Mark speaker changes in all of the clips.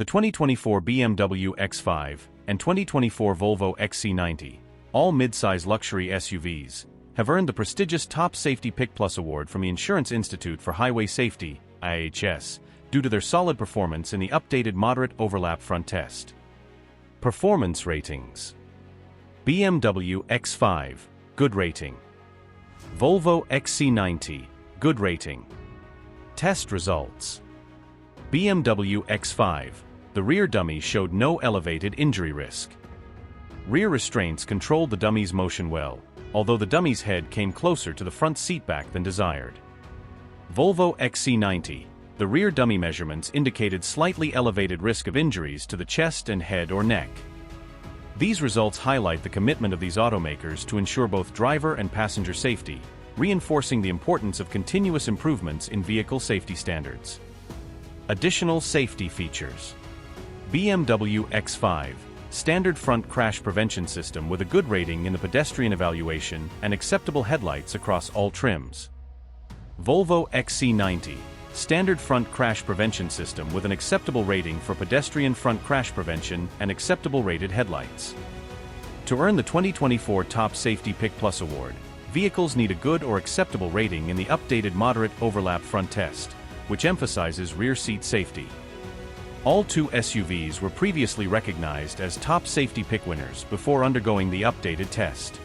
Speaker 1: The 2024 BMW X5 and 2024 Volvo XC90, all midsize luxury SUVs, have earned the prestigious Top Safety Pick Plus Award from the Insurance Institute for Highway Safety, IIHS, due to their solid performance in the updated moderate overlap front test. Performance ratings: BMW X5, good rating. Volvo XC90, good rating. Test results: BMW X5, the rear dummy showed no elevated injury risk. Rear restraints controlled the dummy's motion well, although the dummy's head came closer to the front seatback than desired. Volvo XC90, the rear dummy measurements indicated slightly elevated risk of injuries to the chest and head or neck. These results highlight the commitment of these automakers to ensure both driver and passenger safety, reinforcing the importance of continuous improvements in vehicle safety standards. Additional safety features: BMW X5, standard front crash prevention system with a good rating in the pedestrian evaluation and acceptable headlights across all trims. Volvo XC90, standard front crash prevention system with an acceptable rating for pedestrian front crash prevention and acceptable rated headlights. To earn the 2024 Top Safety Pick Plus Award, vehicles need a good or acceptable rating in the updated moderate overlap front test, which emphasizes rear seat safety. All two SUVs were previously recognized as top safety pick winners before undergoing the updated test.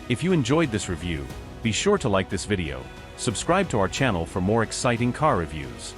Speaker 1: If you enjoyed this review, be sure to like this video, subscribe to our channel for more exciting car reviews.